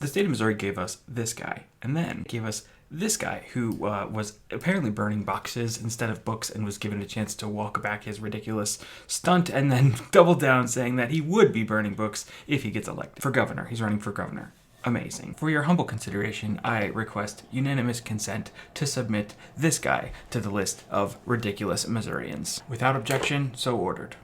The state of Missouri gave us this guy, and then gave us this guy who was apparently burning boxes instead of books and was given a chance to walk back his ridiculous stunt and then doubled down saying that he would be burning books if he gets elected. For governor. He's running for governor. Amazing. For your humble consideration, I request unanimous consent to submit this guy to the list of ridiculous Missourians. Without objection, so ordered.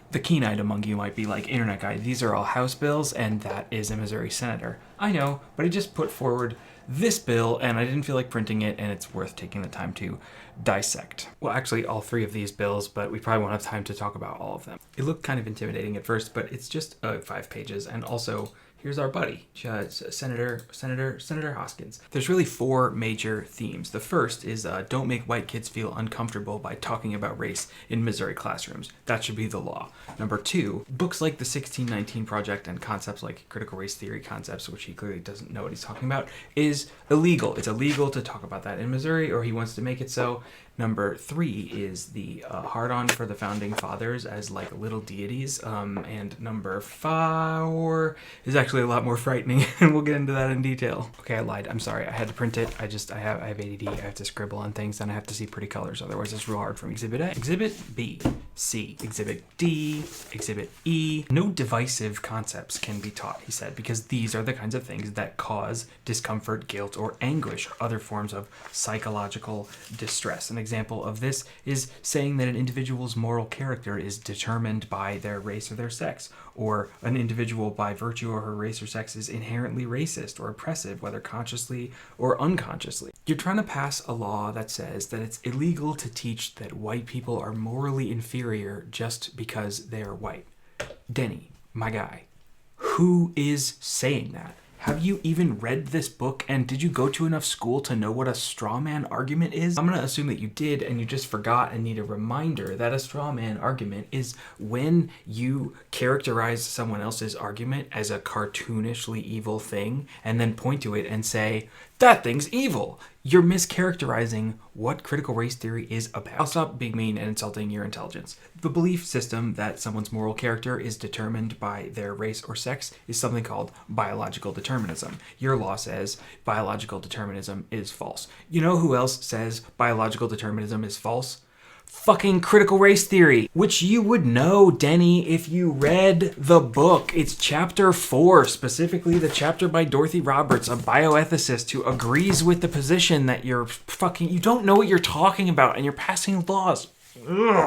The keen-eyed among you might be like, internet guy, these are all House bills, and that is a Missouri senator. I know, but he just put forward this bill, and I didn't feel like printing it, and it's worth taking the time to dissect. Well, actually, all three of these bills, but we probably won't have time to talk about all of them. It looked kind of intimidating at first, but it's just 5 pages, and also, here's our buddy, Senator Hoskins. There's really 4 major themes. The first is don't make white kids feel uncomfortable by talking about race in Missouri classrooms. That should be the law. Number 2, books like the 1619 Project and concepts like critical race theory concepts, which he clearly doesn't know what he's talking about, is illegal. It's illegal to talk about that in Missouri, or he wants to make it so. Number 3 is the hard-on for the founding fathers as like little deities. And number 4 is actually a lot more frightening, and we'll get into that in detail. Okay, I lied. I'm sorry. I had to print it. I have ADD. I have to scribble on things, and I have to see pretty colors. Otherwise, it's real hard for me. Exhibit A, Exhibit B, C, Exhibit D, Exhibit E. No divisive concepts can be taught, he said, because these are the kinds of things that cause discomfort, guilt, or anguish, or other forms of psychological distress. An example of this is saying that an individual's moral character is determined by their race or their sex, or an individual by virtue of her race or sex is inherently racist or oppressive, whether consciously or unconsciously. You're trying to pass a law that says that it's illegal to teach that white people are morally inferior just because they're white. Denny, my guy, who is saying that? Have you even read this book, and did you go to enough school to know what a straw man argument is? I'm going to assume that you did and you just forgot and need a reminder that a straw man argument is when you characterize someone else's argument as a cartoonishly evil thing and then point to it and say, that thing's evil. You're mischaracterizing what critical race theory is about. I'll stop being mean and insulting your intelligence. The belief system that someone's moral character is determined by their race or sex is something called biological determinism. Your law says biological determinism is false. You know who else says biological determinism is false? Fucking critical race theory, which you would know, Denny, if you read the book. It's chapter 4, specifically the chapter by Dorothy Roberts, a bioethicist who agrees with the position that you don't know what you're talking about and you're passing laws. Ugh.